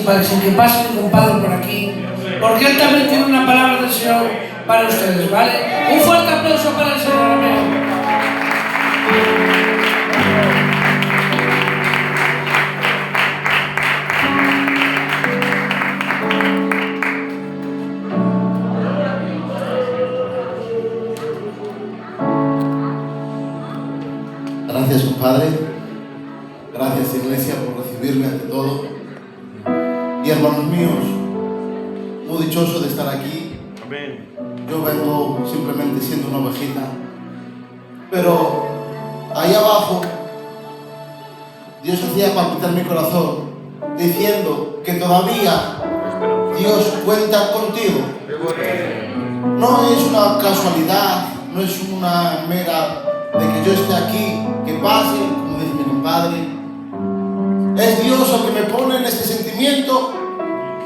Para que pase mi compadre por aquí, porque él también tiene una palabra del Señor para ustedes, ¿vale? Un fuerte aplauso para el Señor, amén. Gracias, compadre. Gracias, iglesia, por recibirme ante todo. Y hermanos míos, muy dichoso de estar aquí. Amén. Yo vengo simplemente siendo una ovejita, pero ahí abajo Dios hacía palpitar mi corazón diciendo que todavía Dios cuenta contigo. No es una casualidad, no es una mera de que yo esté aquí, que pase, como dice mi compadre. Es Dios el que me pone en este sentimiento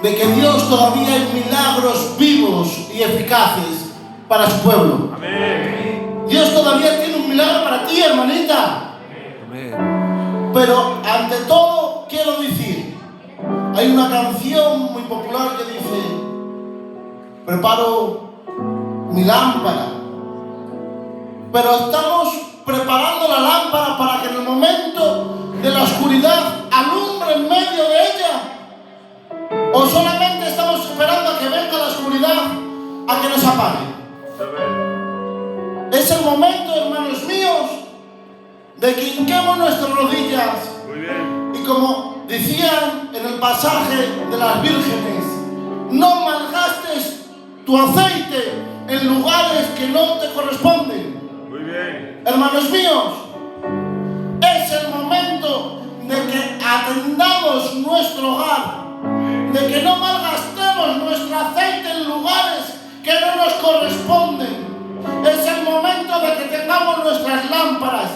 de que Dios todavía hay milagros vivos y eficaces para su pueblo. Amén. Dios todavía tiene un milagro para ti, hermanita. Amén. Pero ante todo quiero decir, hay una canción muy popular que dice: preparo mi lámpara. Pero estamos preparando la lámpara para que en el momento de la oscuridad alumbre en medio de ella, o solamente estamos esperando a que venga la oscuridad a que nos apague. Es el momento, hermanos míos, de que hinquemos nuestras rodillas. Muy bien. Y como decían en el pasaje de las vírgenes, no malgastes tu aceite en lugares que no te corresponden. Muy bien. Hermanos míos, es el momento de que atendamos nuestro hogar, de que no malgastemos nuestro aceite en lugares que no nos corresponden. Es el momento de que tengamos nuestras lámparas.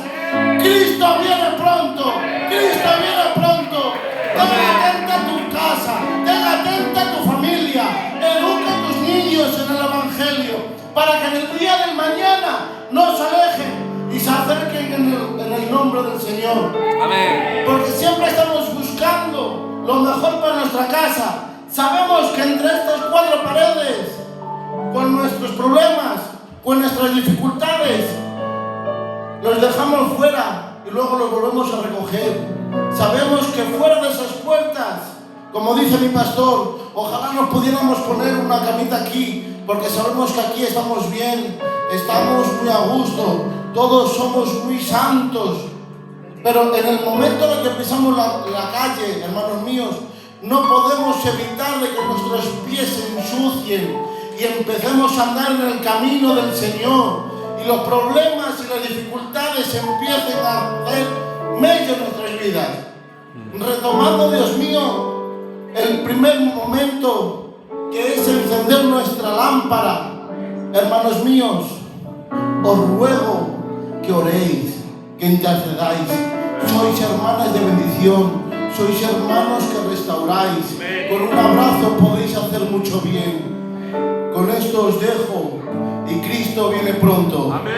Cristo viene pronto, Cristo viene pronto. Ten atenta a tu casa, ten atenta a tu familia, educa a tus niños en el Evangelio, para que en el día del mañana no se alejen y se acerquen en el nombre del Señor. Amén. Porque siempre estamos buscando lo mejor para nuestra casa. Sabemos que entre estas cuatro paredes, con nuestros problemas, con nuestras dificultades, los dejamos fuera y luego los volvemos a recoger. Sabemos que fuera de esas puertas, como dice mi pastor, ojalá nos pudiéramos poner una camita aquí, porque sabemos que aquí estamos bien, estamos muy a gusto, todos somos muy santos. Pero en el momento en el que pisamos la calle, hermanos míos, no podemos evitar de que nuestros pies se ensucien y empecemos a andar en el camino del Señor, y los problemas y las dificultades empiecen a hacer medio en nuestras vidas. Retomando, Dios mío, el primer momento, que es encender nuestra lámpara. Hermanos míos, os ruego que oréis, que intercedáis. Sois hermanas de bendición, sois hermanos que restauráis. Con un abrazo podéis hacer mucho bien. Con esto os dejo, y Cristo viene pronto. Amén.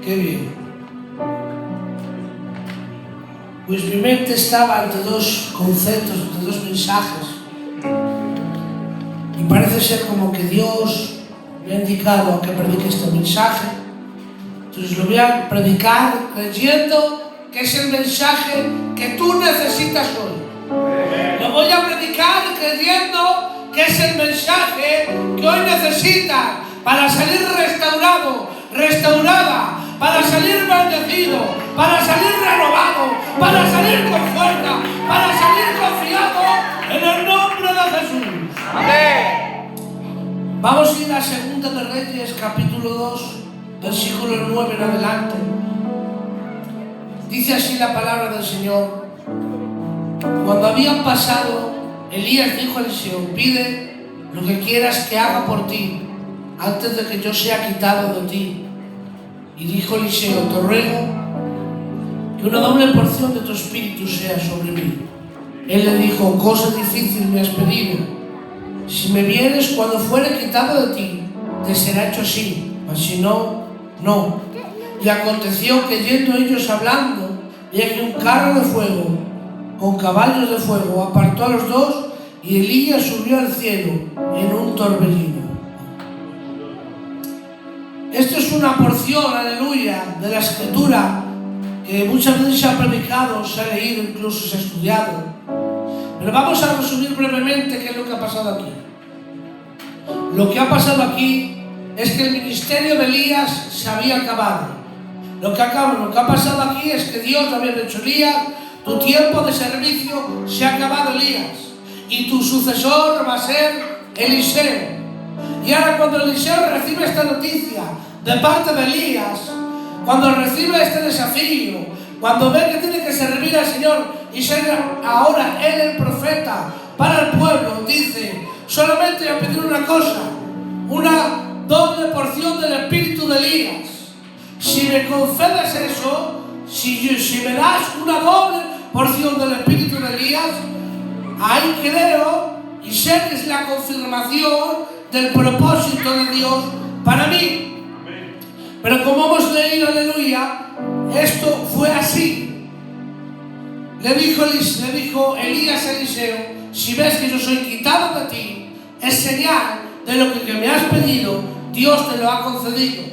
Qué bien. Pues mi mente estaba ante dos conceptos, ante dos mensajes. Y parece ser como que Dios me ha indicado a que predique este mensaje. Entonces lo voy a predicar creyendo que es el mensaje que tú necesitas hoy. Lo voy a predicar creyendo que es el mensaje que hoy necesitas para salir restaurado, restaurada, para salir bendecido, para salir renovado, para salir con fuerza, para salir confiado en el nombre de Jesús. Amén. Vamos a ir a Segunda de Reyes, capítulo 2, versículo 9 en adelante. Dice así la palabra del Señor: cuando habían pasado, Elías dijo a Eliseo: pide lo que quieras que haga por ti, antes de que yo sea quitado de ti. Y dijo Eliseo: te ruego que una doble porción de tu espíritu sea sobre mí. Él le dijo: cosa difícil me has pedido. Si me vienes cuando fuere quitado de ti, te será hecho así, mas si no, no. Y aconteció que yendo ellos hablando, y aquí un carro de fuego, con caballos de fuego, apartó a los dos, y Elías subió al cielo en un torbellino. Esto es una porción, aleluya, de la escritura que muchas veces se ha predicado, se ha leído, incluso se ha estudiado. Pero vamos a resumir brevemente qué es lo que ha pasado aquí. Lo que ha pasado aquí es que el ministerio de Elías se había acabado. Lo que ha pasado aquí es que Dios le había dicho: Elías, tu tiempo de servicio se ha acabado, Elías, y tu sucesor va a ser Eliseo. Y ahora cuando Eliseo recibe esta noticia de parte de Elías, cuando recibe este desafío, cuando ve que tiene que servir al Señor y ser ahora él el profeta para el pueblo, dice: solamente voy a pedir una cosa, una doble porción del espíritu de Elías. Si me concedes eso, si me das una doble porción del espíritu de Elías, ahí creo y sé que es la confirmación del propósito de Dios para mí. Pero como hemos leído, aleluya, esto fue así. Le dijo Elías a Eliseo: si ves que yo soy quitado de ti, es señal de lo que me has pedido, Dios te lo ha concedido.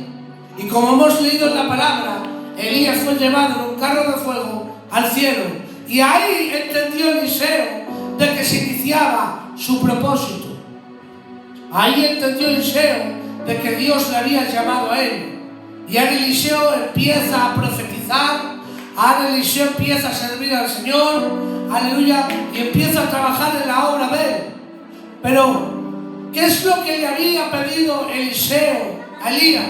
Y como hemos leído en la palabra, Elías fue llevado en un carro de fuego al cielo. Y ahí entendió Eliseo de que se iniciaba su propósito. Ahí entendió Eliseo de que Dios le había llamado a él. Y ahora Eliseo empieza a profetizar, ahora Eliseo empieza a servir al Señor, aleluya, y empieza a trabajar en la obra de él. Pero, ¿qué es lo que le había pedido Eliseo a Elías?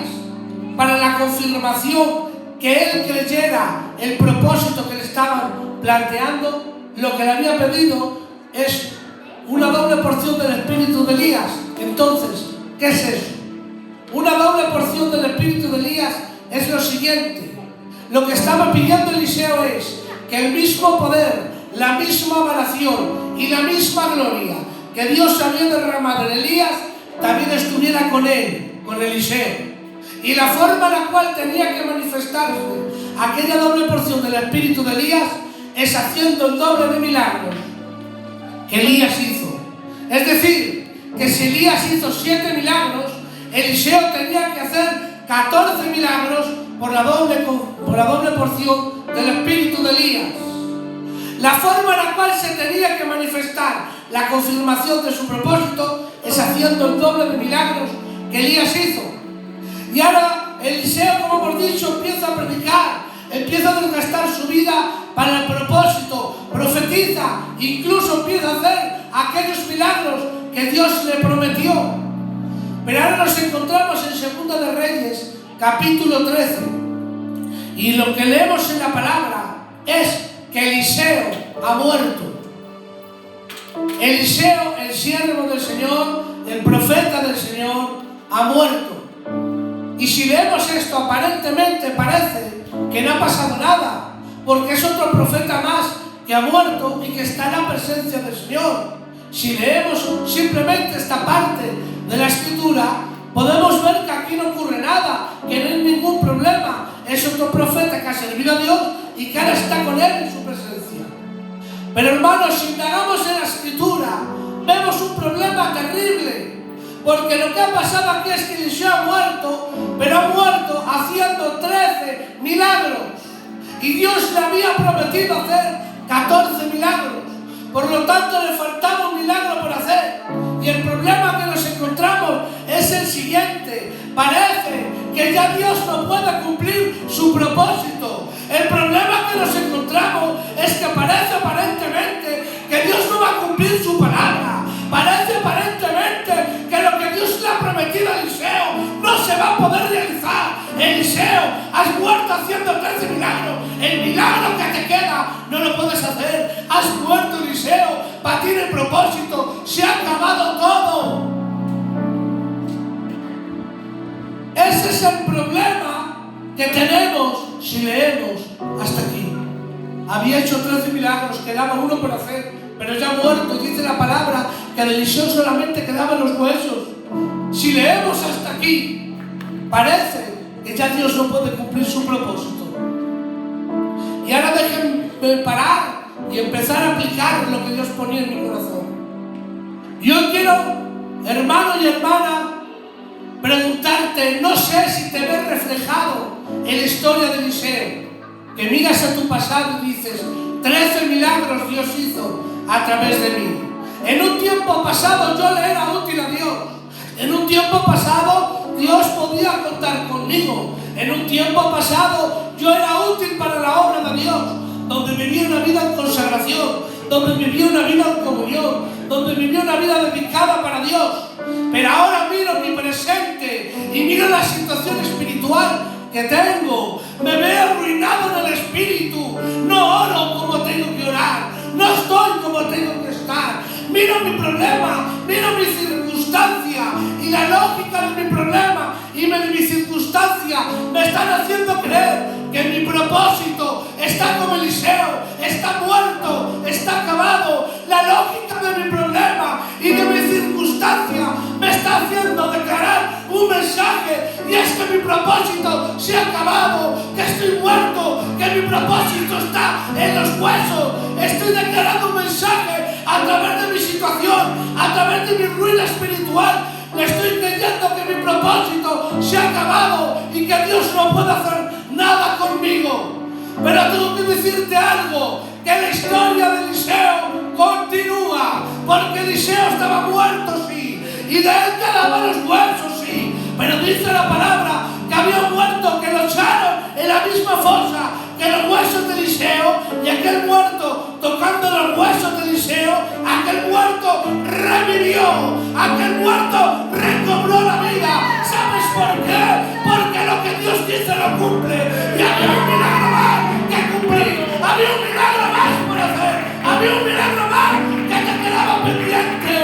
Para la confirmación que él creyera el propósito que le estaban planteando, lo que le había pedido es una doble porción del espíritu de Elías. Entonces, ¿qué es eso? Una doble porción del espíritu de Elías es lo siguiente. Lo que estaba pidiendo Eliseo es que el mismo poder, la misma oración y la misma gloria que Dios había derramado en Elías también estuviera con él, con Eliseo. Y la forma en la cual tenía que manifestarse aquella doble porción del espíritu de Elías es haciendo el doble de milagros que Elías hizo. Es decir, que si Elías hizo 7 milagros, Eliseo tenía que hacer 14 milagros por la doble porción del espíritu de Elías. La forma en la cual se tenía que manifestar la confirmación de su propósito es haciendo el doble de milagros que Elías hizo. Y ahora Eliseo, como hemos dicho, empieza a predicar, empieza a desgastar su vida para el propósito, profetiza, incluso empieza a hacer aquellos milagros que Dios le prometió. Pero ahora nos encontramos en Segunda de Reyes, capítulo 13. Y lo que leemos en la palabra es que Eliseo ha muerto. Eliseo, el siervo del Señor, el profeta del Señor, ha muerto. Y si leemos esto, aparentemente parece que no ha pasado nada, porque es otro profeta más que ha muerto y que está en la presencia del Señor. Si leemos simplemente esta parte de la escritura, podemos ver que aquí no ocurre nada, que no hay ningún problema. Es otro profeta que ha servido a Dios y que ahora está con él en su presencia. Pero hermanos, si indagamos en la escritura, vemos un problema terrible. Porque lo que ha pasado aquí es que Eliseo ha muerto, pero ha muerto haciendo 13 milagros. Y Dios le había prometido hacer 14 milagros. Por lo tanto, le faltaba un milagro por hacer. Y el problema que nos encontramos es el siguiente. Parece que ya Dios no puede cumplir su propósito. El problema que nos encontramos es que parece aparentemente que Dios no va a cumplir su palabra. Parece aparentemente que lo que Dios le ha prometido a Eliseo no se va a poder realizar. Eliseo, has muerto haciendo 13 milagros. El milagro que te queda no lo puedes hacer. Has muerto, Eliseo. Para ti el propósito se ha acabado todo. Ese es el problema que tenemos si leemos hasta aquí. había hecho 13 milagros, quedaba uno por hacer, pero ya muerto. Dice la palabra que de Eliseo solamente quedaban los huesos. Si leemos hasta aquí, parece que ya Dios no puede cumplir su propósito. Y ahora déjenme parar y empezar a aplicar lo que Dios ponía en mi corazón. Yo quiero, hermano y hermana, preguntarte, no sé si te ves reflejado en la historia de Eliseo, que miras a tu pasado y dices, 13 milagros Dios hizo a través de mí. En un tiempo pasado yo le era útil a Dios. En un tiempo pasado Dios podía contar conmigo. En un tiempo pasado yo era útil para la obra de Dios, donde vivía una vida en consagración, donde vivía una vida en comunión, donde vivía una vida dedicada para Dios. Pero ahora miro mi presente y miro la situación espiritual que tengo. Me veo arruinado en el espíritu. No oro como tengo que orar. No estoy como tengo que estar. Miro mi problema, miro mi circunstancia, y la lógica de mi problema y de mi circunstancia me están haciendo creer que mi propósito está como Eliseo, está muerto, está acabado. La lógica de mi problema y de mi circunstancia me está haciendo declarar un mensaje, y es que mi propósito se ha acabado, que estoy muerto, que mi propósito está en los huesos. Estoy declarando un mensaje a través de mi situación, a través de mi ruina espiritual. Le estoy creyendo que mi propósito se ha acabado y que Dios no puede hacer nada conmigo. Pero tengo que decirte algo, que la historia de Eliseo continúa, porque Eliseo estaba muerto, sí, y de él quedaban los huesos, sí, pero dice la palabra que había un muerto que lo echaron en la misma fosa que los huesos de Eliseo, y aquel muerto, tocando los huesos de Eliseo, aquel muerto revivió, aquel muerto recobró la vida. ¿Sabes por qué? Porque lo que Dios dice lo cumple, y había un milagro más que cumplir, había un milagro más por hacer, había un milagro más que te quedaba pendiente.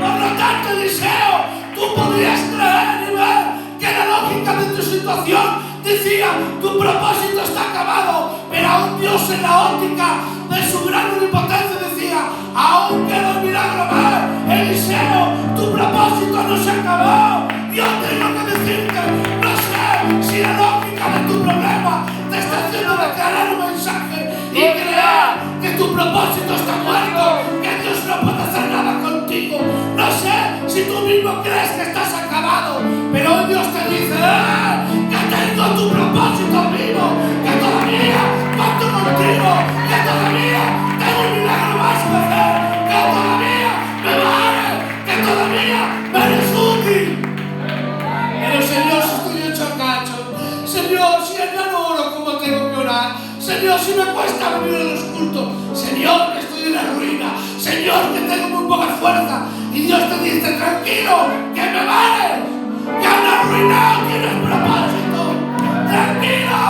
Por lo tanto, Eliseo, tú podrías creer y ver que la lógica de tu situación decía, tu propósito está acabado, pero aún Dios, en la óptica de su gran omnipotencia, decía, aún queda un milagro más. Eliseo, tu propósito no se acabó. Yo tengo que decirte, no sé si la lógica de tu problema te está haciendo declarar un mensaje y creer que tu propósito está muerto, que Dios no puede hacer nada contigo. No sé si tú mismo crees que estás acabado, pero hoy Dios te dice, que tengo tu propósito vivo, que todavía cuento contigo, que todavía tengo un milagro más que hacer, que todavía me vale, que todavía me eres útil. Pero Señor, si estoy hecho a cacho, Señor, si ya no oro como tengo que orar, Señor, si me cuesta venir a los cultos, Señor, que estoy en la ruina, Señor, que tengo muy poca fuerza, y Dios te dice, tranquilo, que me vale, que han arruinado, tienes propósito, tranquilo,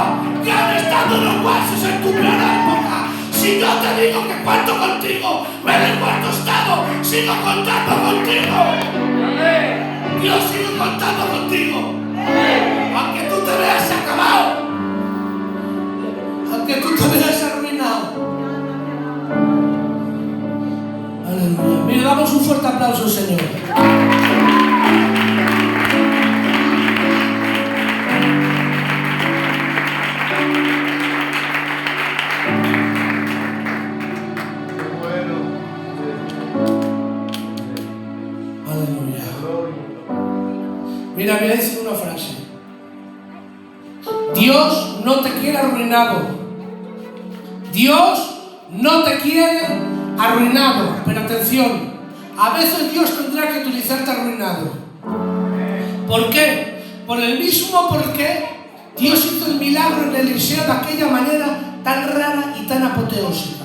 que han estado los huesos en tu peor época. Si yo te digo que cuento contigo, me da igual tu estado, sigo contando contigo. Yo sigo contando contigo. Aunque tú te veas acabado, aunque tú te veas arruinado. Aleluya. Mira, damos un fuerte aplauso, Señor. Aleluya. Mira, voy a decir una frase. Dios no te quiere arruinado. Dios no te quiere arruinado. Pero atención, a veces Dios tendrá que utilizarte arruinado. ¿Por qué? Por el mismo por qué Dios hizo el milagro en Eliseo de aquella manera tan rara y tan apoteósica.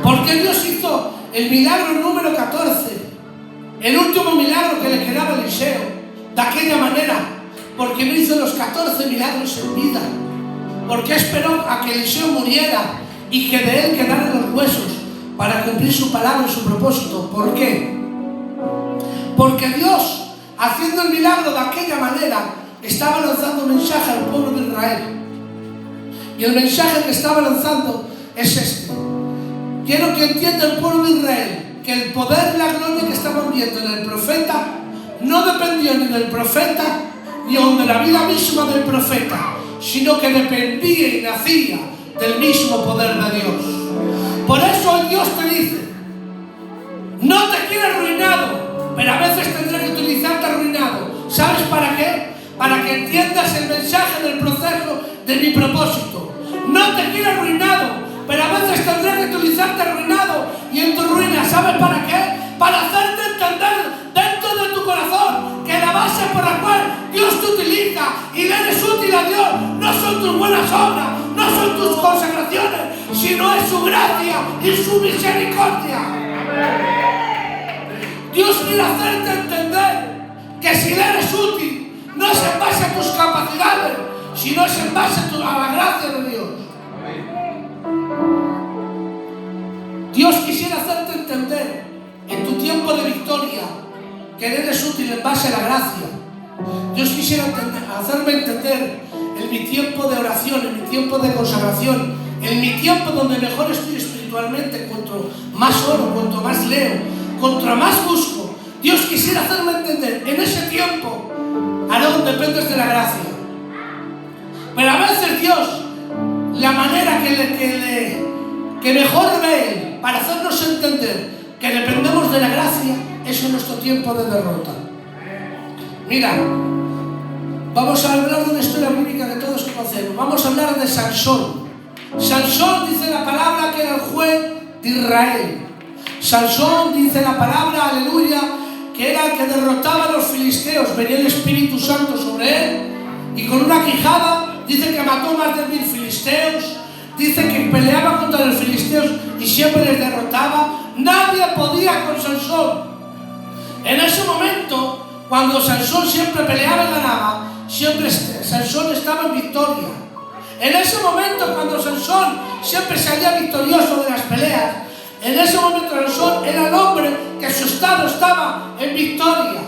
¿Por qué Dios hizo el milagro número 14? El último milagro que le quedaba a Eliseo, de aquella manera, porque no hizo los 14 milagros en vida, porque esperó a que Eliseo muriera y que de él quedaran los huesos para cumplir su palabra y su propósito. ¿Por qué? Porque Dios, haciendo el milagro de aquella manera, estaba lanzando un mensaje al pueblo de Israel, y el mensaje que estaba lanzando es este. Quiero que entienda el pueblo de Israel que el poder y la gloria que estaban viendo en el profeta no dependió ni del profeta ni aun de la vida misma del profeta, sino que dependía y nacía del mismo poder de Dios. Por eso hoy Dios te dice: no te quiero arruinado, pero a veces tendré que utilizarte arruinado. ¿Sabes para qué? Para que entiendas el mensaje del proceso de mi propósito. No te quiero arruinado, pero a veces tendré que utilizarte arruinado y en tu ruina. ¿Sabes para qué? Para hacerte entender dentro de tu corazón que la base por la cual Dios te utiliza y le eres útil a Dios no son tus buenas obras, no son tus consagraciones, sino es su gracia y su misericordia. Dios quiere hacerte entender que si le eres útil no es en base a tus capacidades, sino es en base a la gracia de Dios. Dios quisiera hacerte entender en tu tiempo de victoria que eres útil en base a la gracia. Dios quisiera hacerme entender en mi tiempo de oración, en mi tiempo de consagración, en mi tiempo donde mejor estoy espiritualmente, cuanto más oro, cuanto más leo, cuanto más busco. Dios quisiera hacerme entender en ese tiempo, Aarón, dependes de la gracia. Pero a veces Dios, la manera que mejor ve Él para hacernos entender que dependemos de la gracia es en nuestro tiempo de derrota. Mira, vamos a hablar de una historia bíblica que todos conocemos. Vamos a hablar de Sansón. Sansón, dice la palabra, que era el juez de Israel. Sansón, dice la palabra, aleluya, que era el que derrotaba a los filisteos. Venía el Espíritu Santo sobre él y con una quijada dice que mató más de 1000 filisteos. Dice que peleaba contra los filisteos y siempre les derrotaba. Nadie podía con Sansón. En ese momento, cuando Sansón siempre peleaba y ganaba, siempre Sansón estaba en victoria. En ese momento, cuando Sansón siempre salía victorioso de las peleas, en ese momento Sansón era el hombre que su estado estaba en victoria.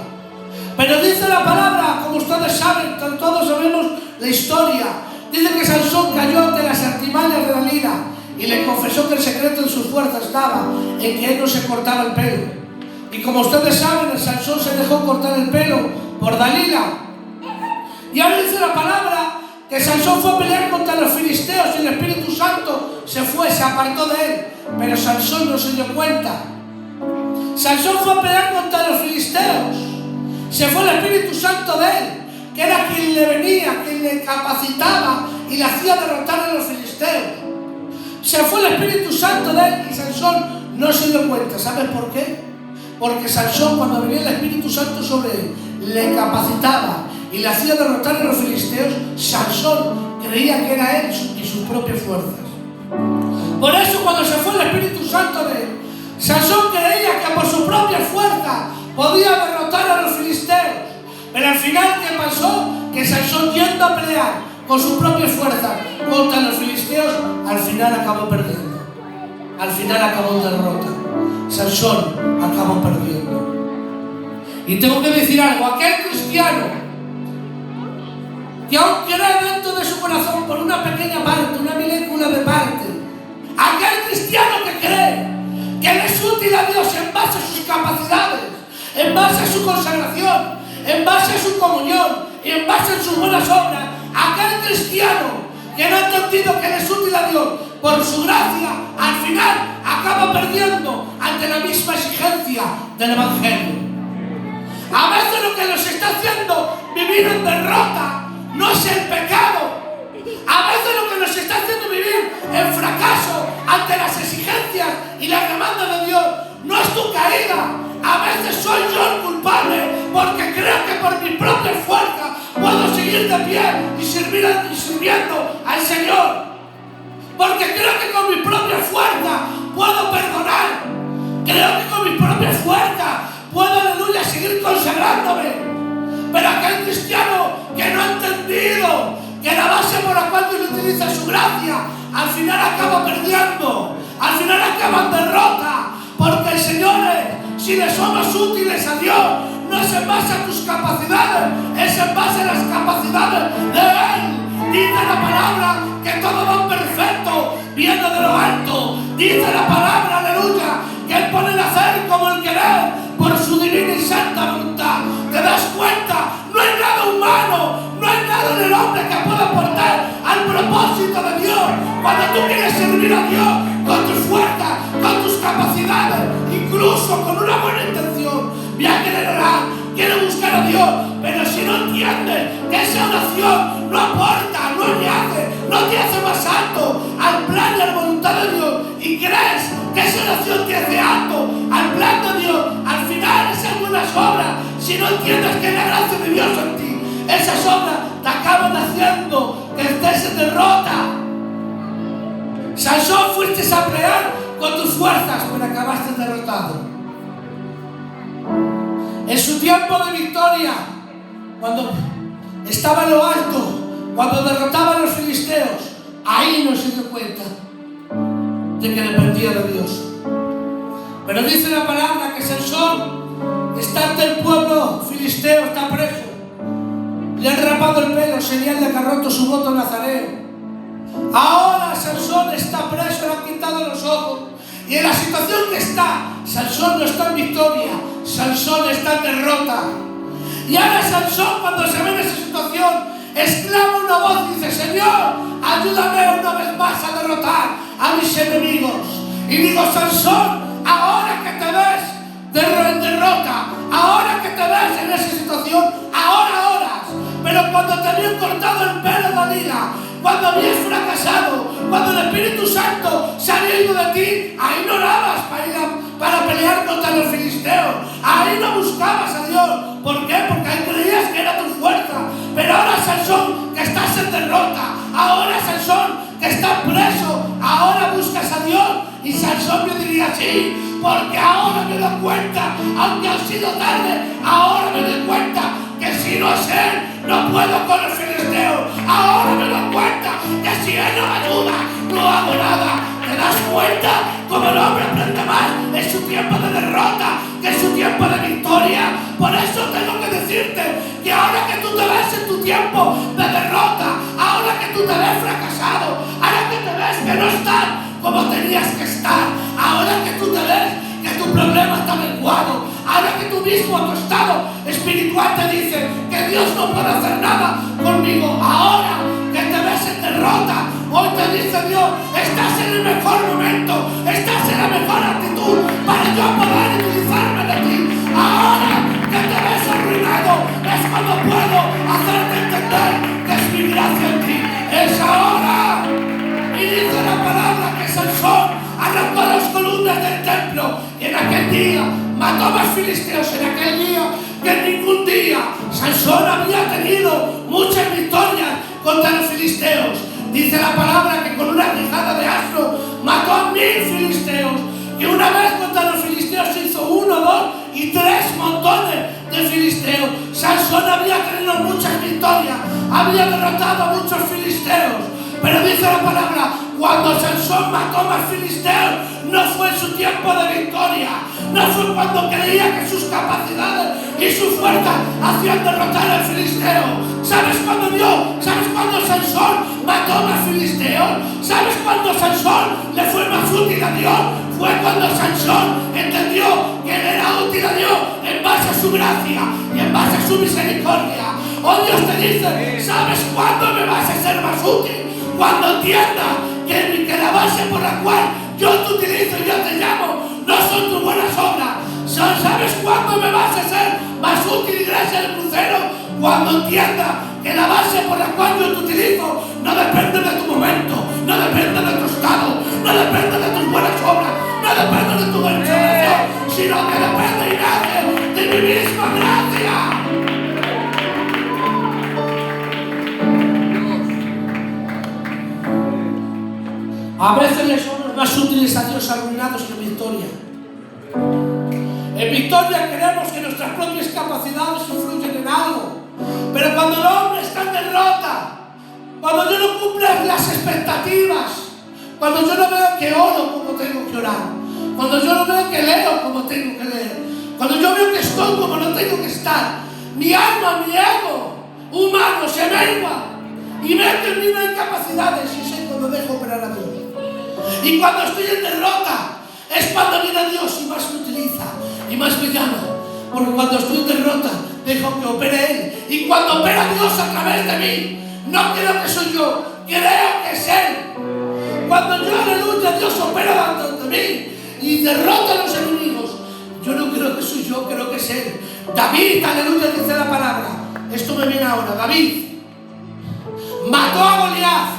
Pero dice la palabra, como ustedes saben, todos sabemos la historia, dice que Sansón cayó ante las artimañas de Dalila y le confesó que el secreto de su fuerza estaba en que él no se cortaba el pelo. Y como ustedes saben, el Sansón se dejó cortar el pelo por Dalila. Y ahora dice la palabra que Sansón fue a pelear contra los filisteos y el Espíritu Santo se apartó de él. Pero Sansón no se dio cuenta. Sansón fue a pelear contra los filisteos. Se fue el Espíritu Santo de él, que era quien le venía, quien le capacitaba y le hacía derrotar a los filisteos. Se fue el Espíritu Santo de él y Sansón no se dio cuenta. ¿Sabes por qué? Porque Sansón, cuando venía el Espíritu Santo sobre él, le capacitaba y le hacía derrotar a los filisteos. Sansón creía que era él y sus propias fuerzas. Por eso, cuando se fue el Espíritu Santo de él, Sansón creía que por su propia fuerza podía derrotar a los filisteos. Pero al final, ¿qué pasó? Que Sansón, yendo a pelear con su propia fuerza contra los filisteos, al final acabó perdiendo. Al final acabó en derrota. Sansón acabó perdiendo. Y tengo que decir algo: aquel cristiano que aún cree dentro de su corazón por una pequeña parte, una molécula de parte, aquel cristiano que cree que le es útil a Dios en base a sus capacidades, en base a su consagración, en base a su comunión y en base a sus buenas obras, aquel cristiano que no ha entendido que le es útil a Dios por su gracia, al final acaba perdiendo ante la misma exigencia del Evangelio. A veces lo que nos está haciendo vivir en derrota no es el pecado. A veces lo que nos está haciendo vivir en fracaso ante las exigencias y las demandas de Dios no es tu caída. A veces soy yo el culpable porque creo que por mi propia fuerza puedo seguir de pie y sirviendo al Señor. Porque creo que con mi propia fuerza puedo perdonar. Creo que con mi propia fuerza puedo, aleluya, seguir consagrándome. Pero aquel cristiano que no ha entendido que la base por la cual Dios utiliza su gracia, al final acaba perdiendo, al final acaba en derrota. Porque, señores, si le somos útiles a Dios, no es en base a tus capacidades, es en base a las capacidades de Él. Dice la palabra que todo don perfecto viene de lo alto. Dice la palabra, aleluya, que Él pone el hacer como el querer por su divina y santa voluntad. ¿Te das cuenta? No hay nada humano, no hay nada en el hombre que pueda aportar al propósito de Dios. Cuando tú quieres servir a Dios con tus fuerzas, con tus capacidades, incluso con una buena intención, voy a querer orar, quiero buscar a Dios, pero si no entiendes que esa oración no aporta, no añade, no te hace más alto al plan y a la voluntad de Dios, y crees que esa oración te hace alto al plan de Dios, al final esas buenas obras, si no entiendes que es la gracia de Dios en ti, esas obras te acaban haciendo que estés en derrota. Sansón, fuiste a pelear con tus fuerzas, pero acabaste derrotado. En su tiempo de victoria, cuando estaba en lo alto, cuando derrotaba a los filisteos, ahí no se dio cuenta de que dependía de Dios. Pero dice la palabra que Sansón está ante el pueblo filisteo, está preso. Le han rapado el pelo, señal de que ha roto su voto nazareo. Ahora Sansón está preso, le han quitado los ojos. Y en la situación que está, Sansón no está en victoria, Sansón está en derrota. Y ahora Sansón, cuando se ve en esa situación, exclama una voz y dice: Señor, ayúdame una vez más a derrotar a mis enemigos. Y digo: Sansón, ahora que te ves en derrota, ahora que te ves en esa situación, ahora oras. Pero cuando te habían cortado el pelo, Dalila, cuando habías fracasado, cuando el Espíritu Santo se había ido de ti, ahí no orabas para pelear contra los filisteos, ahí no buscabas a Dios. ¿Por qué? Porque ahí creías que era tu fuerza. Pero ahora, Sansón, que estás en derrota, ahora, Sansón, que estás preso, ahora buscas a Dios. Y Sansón me diría: sí, porque ahora me doy cuenta, aunque ha sido tarde, ahora me doy cuenta que si no es Él, no puedo con los filisteos. Ahora me doy cuenta que si Él no me ayuda, no hago nada. ¿Te das cuenta cómo el hombre aprende más en su tiempo de derrota que en su tiempo de victoria? Por eso tengo que decirte que ahora que tú te ves en tu tiempo de derrota, ahora que tú te ves fracasado, ahora que te ves que no estás como tenías que estar, ahora que tú te ves que tu problema está menguado, ahora que tú mismo, tu estado espiritual te dice que Dios no puede hacer nada conmigo, ahora que te ves en derrota, hoy te dice Dios: estás en el mejor momento, estás en la mejor actitud para yo poder utilizarme de ti. Ahora que te ves arruinado, es cuando puedo hacerte entender que es mi gracia en ti. Es ahora. Y dice la palabra que Sansón arrancó las columnas del templo, y en aquel día mató a más filisteos, en aquel día que en ningún día. Sansón había tenido muchas victorias contra los filisteos. Dice la palabra que con una quijada de asno mató a 1000 filisteos, que una vez contra los filisteos se hizo 1, 2 y 3 montones de filisteos. Sansón había tenido muchas victorias, había derrotado a muchos filisteos. Pero dice la palabra, cuando Sansón mató a más filisteos, no fue en su tiempo de victoria, no fue cuando creía que sus capacidades y su fuerza hacían derrotar al filisteo. ¿Sabes cuándo Sansón mató a más filisteos? ¿Sabes cuándo Sansón le fue más útil a Dios? Fue cuando Sansón entendió que él era útil a Dios en base a su gracia y en base a su misericordia. Hoy Dios te dice: ¿sabes cuándo me vas a ser más útil? Cuando entiendas que la base por la cual yo te utilizo y yo te llamo no son tus buenas obras. ¿Sabes cuándo me vas a ser más útil, iglesia del crucero? Cuando entiendas que la base por la cual yo te utilizo no depende de tu momento, no depende de tu estado, no depende de tus buenas obras, no depende de tu buena oración, sino que depende y nace de mi misma gracia. A veces le somos más útiles a Dios arruinados que en victoria. En victoria queremos que nuestras propias capacidades influyan en algo. Pero cuando el hombre está en derrota, cuando yo no cumplo las expectativas, cuando yo no veo que oro como tengo que orar, cuando yo no veo que leo como tengo que leer, cuando yo veo que estoy como no tengo que estar, mi alma, mi ego humano se mengua. y veo que en mí no hay capacidades, y sé cuando dejo operar a Dios. Y cuando estoy en derrota, es cuando viene Dios y más me utiliza y más me llama. Porque cuando estoy en derrota, dejo que opere Él. Y cuando opera Dios a través de mí, no creo que soy yo, creo que es Él. Cuando yo, aleluya, Dios opera dentro de mí y derrota a los enemigos, yo no creo que soy yo, creo que es Él. David, aleluya, dice la palabra. Esto me viene ahora. David mató a Goliat.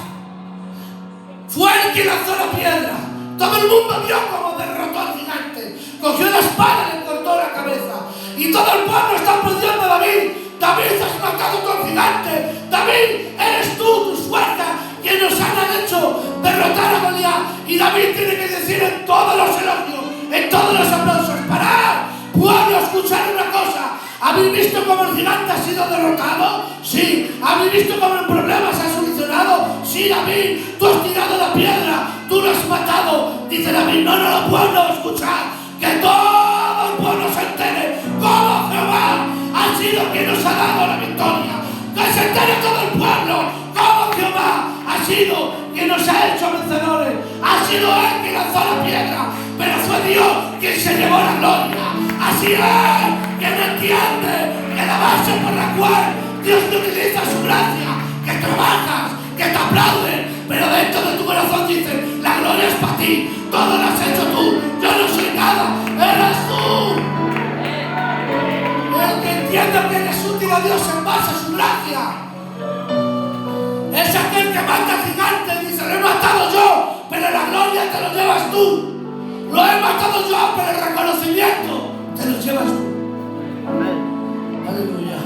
Fue el que lanzó la piedra. Todo el mundo vio cómo derrotó al gigante. Cogió la espada y le cortó la cabeza. Y todo el pueblo está aplaudiendo a David. David, has matado a tu gigante. David, eres tú, tus fuerzas, que nos han hecho derrotar a Goliat. Y David tiene que decir en todos los elogios, en todos los aplausos: parad, pueblo, escuchar una cosa. ¿Habéis visto cómo el gigante ha sido derrotado? Sí. ¿Habéis visto cómo el problema se ha solucionado? Sí, David. Tú has tirado la piedra, tú lo has matado. Dice David: no, pueblo, escuchad, que todo el pueblo se entere cómo Jehová ha sido quien nos ha dado la victoria. Que se entere todo el pueblo cómo Jehová ha sido quien nos ha hecho vencedores. Ha sido Él quien lanzó la piedra, pero fue Dios quien se llevó la gloria. Así es, que no entiende que la base por la cual Dios te utiliza su gracia, que trabajas, que te aplauden, pero dentro de tu corazón dicen: la gloria es para ti, todo lo has hecho tú, yo no soy nada, eres tú. El que entiende que eres útil a Dios en base a su gracia es aquel que mata al gigante y dice: lo he matado yo, pero la gloria te lo llevas tú. Lo he matado yo, pero el reconocimiento te lo llevas tú. Aleluya.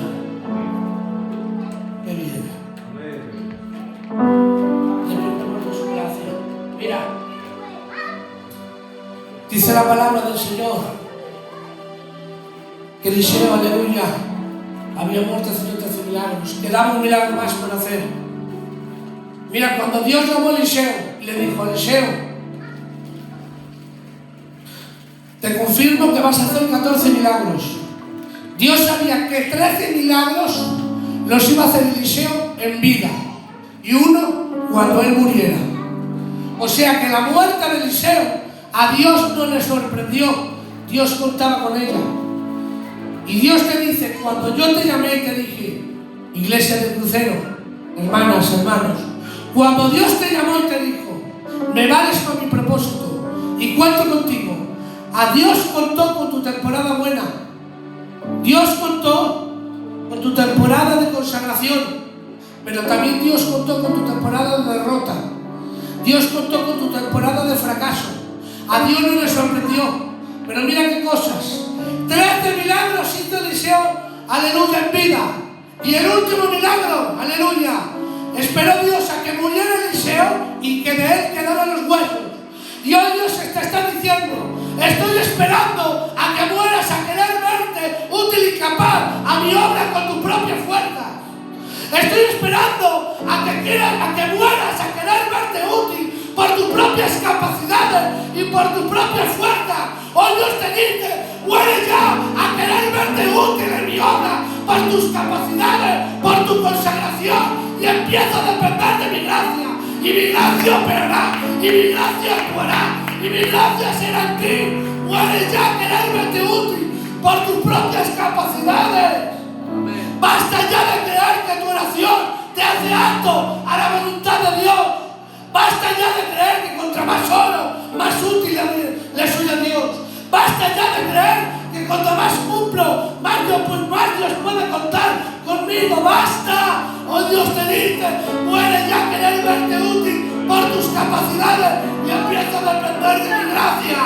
Qué bien. Dependemos de su gracia. Mira, dice la palabra del Señor que Eliseo, aleluya, había muerto haciendo 13 milagros. Quedaba un milagro más por hacer. Mira, cuando Dios llamó a Eliseo, le dijo: Eliseo, te confirmo que vas a hacer 14 milagros. Dios sabía que 13 milagros los iba a hacer Eliseo en vida y uno cuando él muriera. O sea que la muerte de Eliseo a Dios no le sorprendió. Dios contaba con ella. Y Dios te dice: cuando yo te llamé y te dije, iglesia de Crucero, hermanas, hermanos, cuando Dios te llamó y te dijo: me vales con mi propósito y cuento contigo. A Dios contó con tu temporada buena. Dios contó con tu temporada de consagración, pero también Dios contó con tu temporada de derrota. Dios contó con tu temporada de fracaso. A Dios no le sorprendió, pero mira qué cosas. 13 milagros hizo Eliseo, aleluya, en vida. Y el último milagro, aleluya, esperó Dios a que muriera Eliseo y que de él quedaran los huesos. Y hoy Dios te está diciendo: estoy esperando a que mueras a querer verte útil y capaz a mi obra con tu propia fuerza. Estoy esperando a que mueras a querer verte útil por tus propias capacidades y por tu propia fuerza. Hoy Dios te dice: muere ya a querer verte útil en mi obra por tus capacidades, por tu consagración, y empieza a depender de mi gracia. Y mi gracia operará, y mi gracia actuará, y mi gracia será en ti. Muere ya a querer verte útil por tus propias capacidades. Amén. Basta ya de creer que tu oración te hace apto a la voluntad de Dios. Basta ya de creer que contra más oro, más útil le soy a Dios. Basta ya de creer que cuanto más cumplo, más Dios puede contar conmigo. ¡Basta! Hoy Dios te dice: muere ya querer verte útil por tus capacidades y empieza a depender de mi gracia.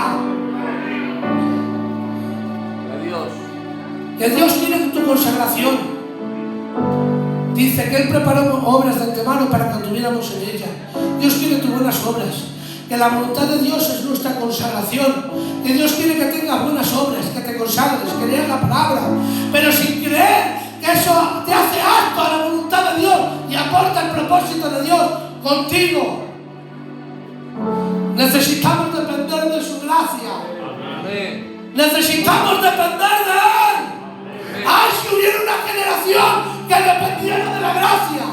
Adiós. Que Dios quiere tu consagración. Dice que Él preparó obras de antemano para que anduviéramos en ella. Dios quiere tus buenas obras. Que la voluntad de Dios es nuestra consagración. Que Dios quiere que tengas buenas obras, que te consagres, que leas la palabra, pero sin creer que eso te hace apto a la voluntad de Dios y aporta el propósito de Dios contigo. Necesitamos depender de su gracia. Amén. Necesitamos depender de Él. Ay, si hubiera una generación que dependiera de la gracia.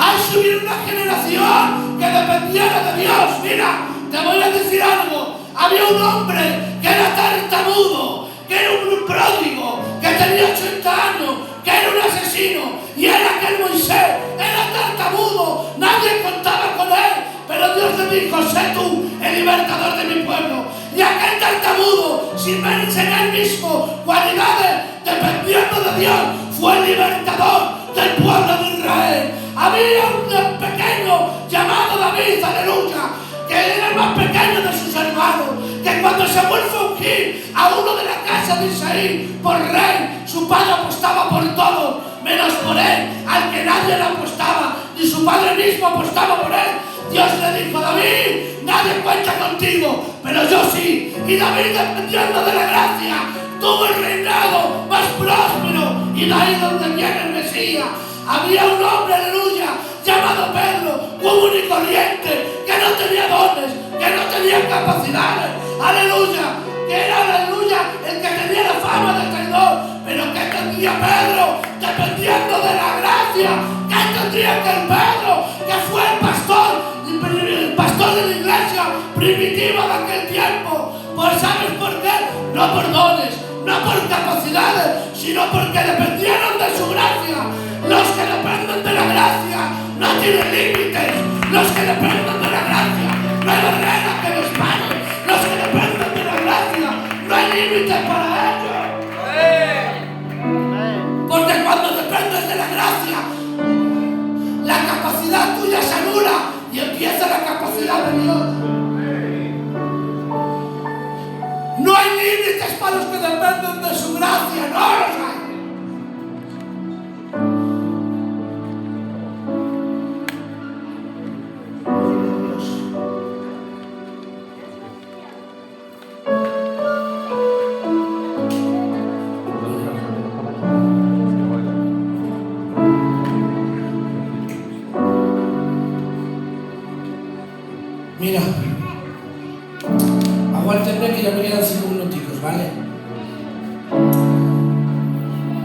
Hay subir una generación que dependiera de Dios. Mira, te voy a decir algo. Había un hombre que era tartamudo, que era un pródigo, que tenía 80 años, que era un asesino, y era aquel Moisés, era tartamudo, nadie contaba con él, pero Dios le dijo: sé tú el libertador de mi pueblo. Y aquel tartamudo, sin verse en él mismo cualidades, dependiendo de Dios, fue el libertador del pueblo de Israel. Había un pequeño llamado David, aleluya, que era el más pequeño de sus hermanos, que cuando Samuel fue a ungir a uno de la casa de Isaí por rey, su padre apostaba por todo, menos por él, al que nadie le apostaba, ni su padre mismo apostaba por él. Dios le dijo: David, nadie cuenta contigo, pero yo sí. Y David, dependiendo de la gracia, tuvo el reinado más próspero, y de ahí donde viene el Mesías. Había un hombre, aleluya, llamado Pedro, común y corriente, que no tenía dones, que no tenía capacidades, aleluya, que era, aleluya, el que tenía la fama de traidor. Pero ¿qué tendría Pedro? Dependiendo de la gracia. ¿Qué tendría que el Pedro, que fue el pastor de la iglesia primitiva de aquel tiempo? Pues ¿sabes por qué? No por dones, no por capacidades, sino porque dependieron de su gracia. Los que dependen de la gracia no tienen límites. Los que dependen de la gracia no hay barrera que los pare. Los que dependen de la gracia no hay límites para ellos. Porque cuando dependes de la gracia, la capacidad tuya se anula y empieza la capacidad de Dios. No hay límites para los que dependen de su gracia, no los hay. Mira, aguántenme que ya me quedan 5 minuticos, ¿vale?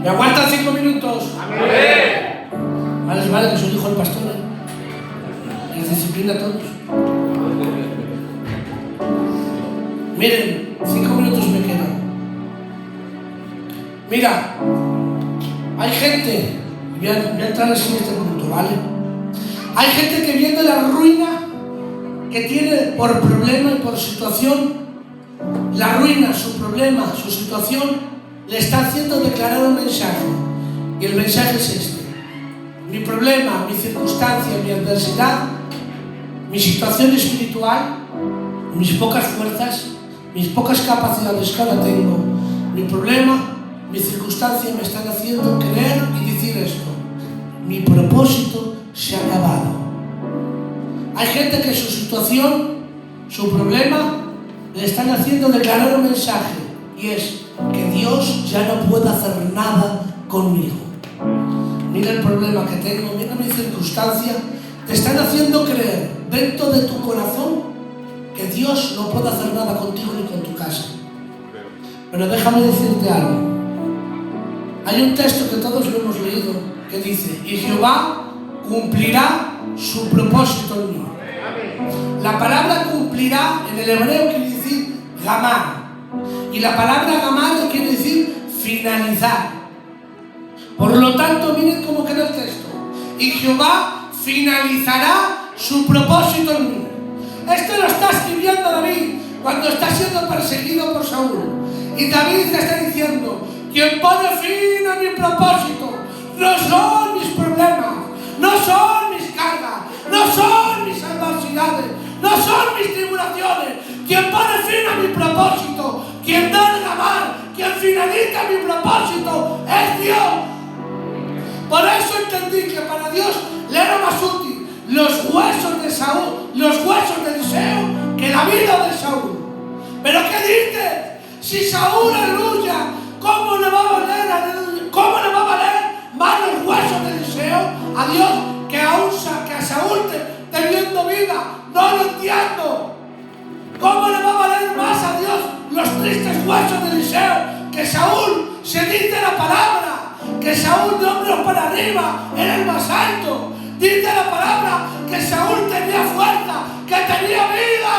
¿Me aguantan 5 minutos? Amén. Vale, que soy hijo del pastor, ¿eh? Les disciplina a todos. Miren, 5 minutos me quedan. Mira, hay gente, voy a entrar así en este punto, ¿vale? Hay gente que viene de la ruina que tiene por problema y por situación, la ruina, su problema, su situación, le está haciendo declarar un mensaje. Y el mensaje es este: mi problema, mi circunstancia, mi adversidad, mi situación espiritual, mis pocas fuerzas, mis pocas capacidades que ahora tengo, mi problema, mi circunstancia me están haciendo creer y decir esto: mi propósito se ha acabado. Hay gente que su situación, su problema, le están haciendo declarar un mensaje, y es que Dios ya no puede hacer nada conmigo. Mira el problema que tengo, mira mi circunstancia. Te están haciendo creer dentro de tu corazón que Dios no puede hacer nada contigo ni con tu casa. Pero déjame decirte algo. Hay un texto que todos lo hemos leído que dice: y Jehová cumplirá su propósito en mí. La palabra cumplirá en el hebreo quiere decir gamar, y la palabra gamar quiere decir finalizar. Por lo tanto, miren cómo queda el texto: y Jehová finalizará su propósito en mí. Esto lo está escribiendo David cuando está siendo perseguido por Saúl, y David le está diciendo: quien pone fin a mi propósito no son mis problemas, no son mis cargas, no son mis adversidades, no son mis tribulaciones. Quien pone fin a mi propósito, quien da el gamar, quien finaliza mi propósito es Dios. Por eso entendí que para Dios le era más útil los huesos de Saúl, los huesos de Eliseo, que la vida de Saúl. Pero ¿qué dices? Si Saúl, aleluya, ¿cómo le va a valer, aleluya? ¿Cómo le va a valer más los huesos de Eliseo a Dios que a Saúl teniendo vida? No lo entiendo. ¿Cómo le va a valer más a Dios los tristes huesos de Eliseo que Saúl? Se dice la palabra que Saúl, de hombros para arriba, era el más alto. Dice la palabra que Saúl tenía fuerza, que tenía vida,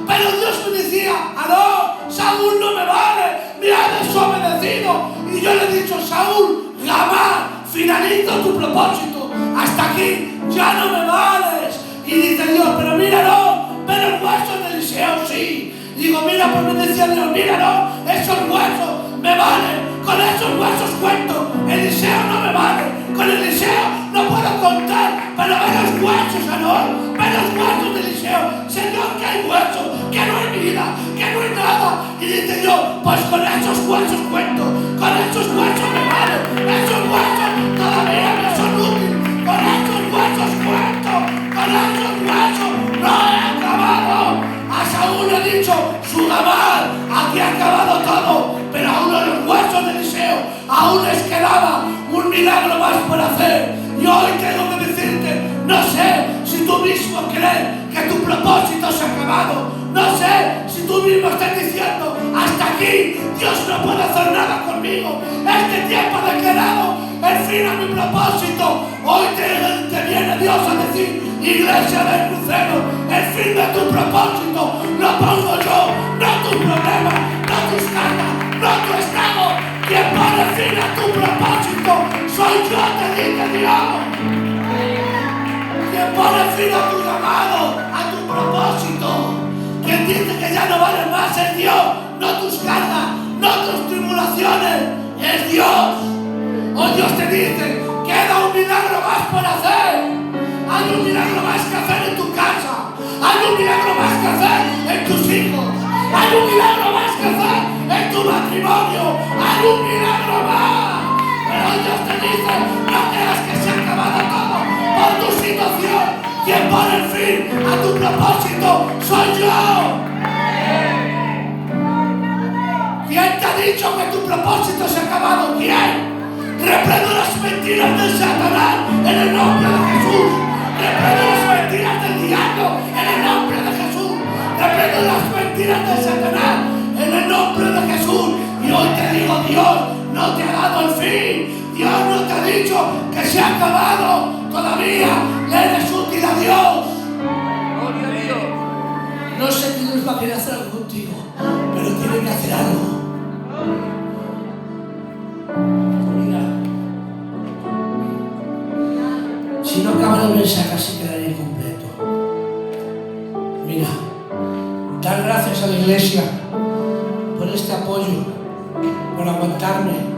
pero Dios me decía: no, Saúl no me vale, me ha desobedecido. Y yo le he dicho: Saúl, jamás finalizo tu propósito, hasta aquí ya no me vales. Y dice Dios: pero míralo, pero el hueso de Eliseo sí. Digo: mira, pues me decía Dios: míralo, esos huesos me valen, con esos huesos cuento. Eliseo no me vale, con Eliseo no puedo contar, pero ve los huesos, Aarón, ve los huesos de Eliseo. Señor, que hay huesos, que no hay vida, que no hay nada. Y dice Dios: pues con esos huesos cuento, con esos huesos me valen, esos huesos todavía me son útiles, con esos huesos cuento, con esos huesos no he acabado. A Saúl le he dicho: su gamar, aquí ha acabado todo, pero aún en los huesos de Eliseo aún les quedaba un milagro más por hacer. Y hoy tengo que decirte: no sé si tú mismo crees que tu propósito se ha acabado, no sé si tú mismo estás diciendo: hasta aquí, Dios no puede hacer nada conmigo, este tiempo ha declarado el fin a mi propósito. Hoy te viene Dios a decir: iglesia del crucero, el fin de tu propósito lo pongo yo, no tu problema, no tus cargas, no tu estado. Quien pone fin a tu propósito soy yo, te dice Dios. Quien pone fin a tu llamado, a tu propósito, quien dice que ya no vale más es Dios, no tus cargas, no tus tribulaciones, es Dios. Hoy Dios te dice: queda un milagro más por hacer. Hay un milagro más que hacer en tu casa, hay un milagro más que hacer en tus hijos, hay un milagro más que hacer en tu matrimonio, hay un milagro más. Pero Dios te dice: no creas que se ha acabado todo por tu situación. Quien pone el fin a tu propósito soy yo. ¿Quién te ha dicho que tu propósito se ha acabado? ¿Quién? Reprendo las mentiras de Satanás en el nombre de Jesús. Reprendo las mentiras del diablo en el nombre de Jesús. Reprendo las mentiras de Satanás en el nombre de Jesús. Y hoy te digo: Dios no te ha dado el fin. Dios no te ha dicho que se ha acabado. Todavía le eres útil a Dios. Gloria a Dios. No sé que Dios va a querer hacer algo contigo, pero tiene que hacer algo. Mira, si no acaba el mensaje así quedaría incompleto. Mira, dar gracias a la iglesia por este apoyo, por aguantarme.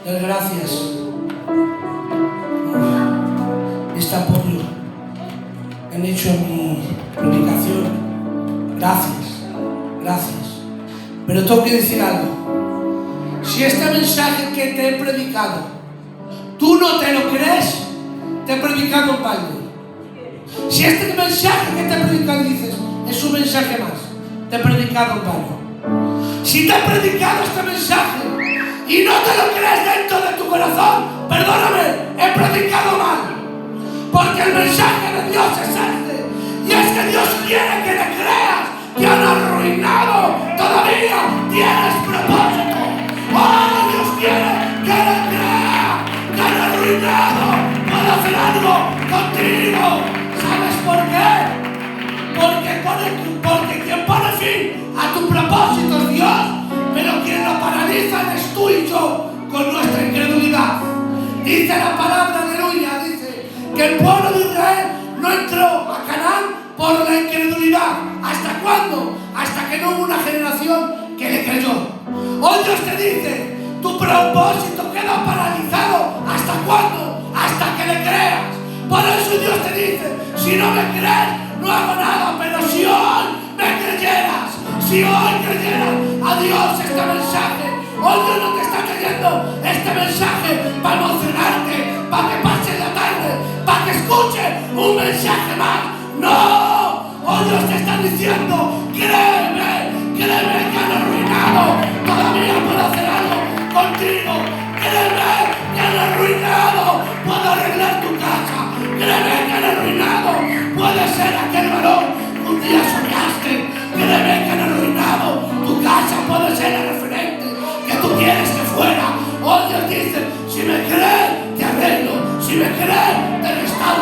Dar gracias por este apoyo que han hecho en mi predicación. Gracias, gracias. Pero tengo que decir algo. Si este mensaje que te he predicado, tú no te lo crees, te he predicado un balde. Si este mensaje que te he predicado dices: es un mensaje más, te he predicado un balde. Si te he predicado este mensaje y no te lo crees dentro de tu corazón, perdóname, he predicado mal. Porque el mensaje de Dios es este. Y es que Dios quiere que le creas que han arruinado, todavía tienes propósito. Oh, Dios quiere que le crea que han arruinado, puede hacer algo contigo. ¿Sabes por qué? Porque quien pone fin a tu propósito es Dios, pero quien lo paraliza eres tú y yo con nuestra incredulidad. Dice la palabra, aleluya, dice que el pueblo de Israel no entró a Canaán por la incredulidad. ¿Hasta cuándo? Hasta que no hubo una generación que le creyó. Hoy Dios te dice: tu propósito queda paralizado. ¿Hasta cuándo? Hasta que le creas. Por eso Dios te dice: si no me crees, no hago nada. Pero si hoy me creyeras, si hoy creyeras a Dios este mensaje, hoy Dios no te está creyendo este mensaje para emocionarte, para que pases la tarde, para que escuches un mensaje más. ¡No! Hoy Dios te está diciendo: créeme, créeme que han arruinado, todavía puedo hacer algo contigo. Créeme que han arruinado, puedo arreglar tu casa. Créeme que han arruinado, puede ser aquel varón que un día soñaste. Créeme que han arruinado, tu casa puede ser el referente que tú quieres que fuera. Hoy Dios dice: si me crees, te arreglo. Si me crees, te restauro.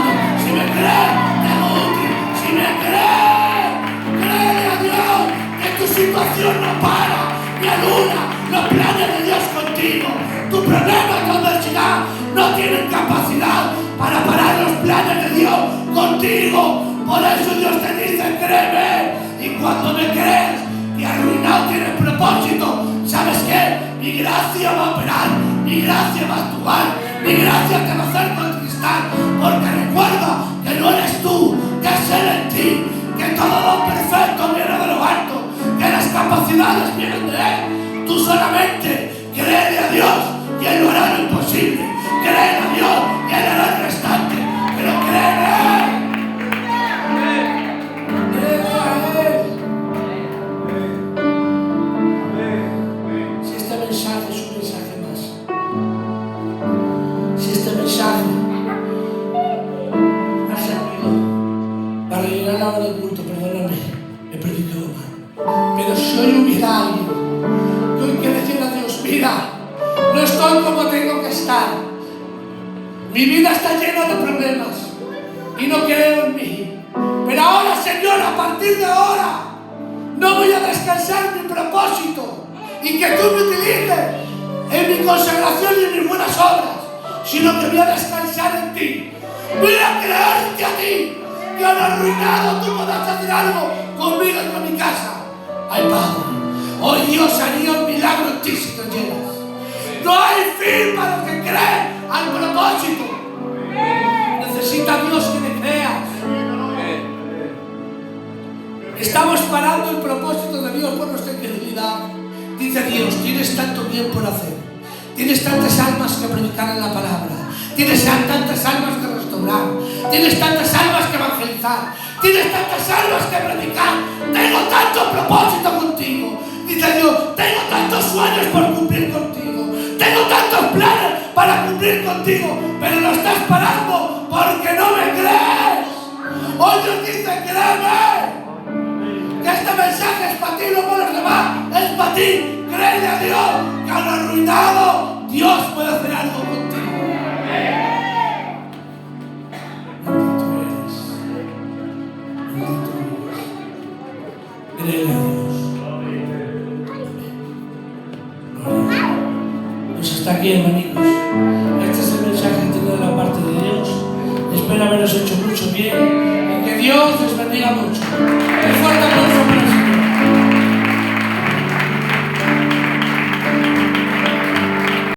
para ni anula los planes de Dios contigo. Tu problema, tu adversidad no tienen capacidad para parar los planes de Dios contigo. Por eso Dios te dice, créeme. Y cuando me crees que arruinado tiene propósito, ¿sabes qué? Mi gracia va a operar, mi gracia va a actuar, mi gracia te va a hacer conquistar. Porque recuerda que no eres tú, que es Él en ti, que todo lo perfecto viene de lo alto, que las capacidades vienen de Él. Tú solamente créele a Dios y Él lo hará lo imposible. Créele a Dios y Él hará el restante. Pero créele a Él. Créele a Él. Si este mensaje es un mensaje más, si este mensaje ha servido para rellenar la hora del culto, perdóname, he predicado mal. Pero si hoy hubiera alguien que hoy quiere decir a Dios, mira, no estoy como tengo que estar, mi vida está llena de problemas y no creo en mí, pero ahora, Señor, a partir de ahora no voy a descansar en mi propósito y que tú me utilices en mi consagración y en mis buenas obras, sino que voy a descansar en ti, voy a creerte a ti, que han arruinado, tú podrás hacer algo conmigo y con mi casa. Ay, Padre, hoy Dios haría un milagro en ti si te llenas. No hay fin para los que creen al propósito. Necesita Dios que le creas. Estamos parando el propósito de Dios por nuestra incredulidad. Dice Dios, tienes tanto bien por hacer, tienes tantas almas que predicar en la palabra, tienes tantas almas que restaurar, tienes tantas almas que evangelizar, tienes tantas almas que predicar, tengo tanto propósito contigo. Dice Dios, tengo tantos sueños por cumplir contigo, tengo tantos planes para cumplir contigo, pero lo estás parando porque no me crees. Hoy Dios dice, créeme, que este mensaje es para ti, no para los demás, es para ti. Créele a Dios, que a lo arruinado Dios puede hacer algo contigo. Bendito eres, bendito eres. Créele a Dios. Pues hasta aquí, hermanitos. Este es el mensaje que tengo de la parte de Dios. Espero haberos hecho mucho bien y que Dios les bendiga mucho.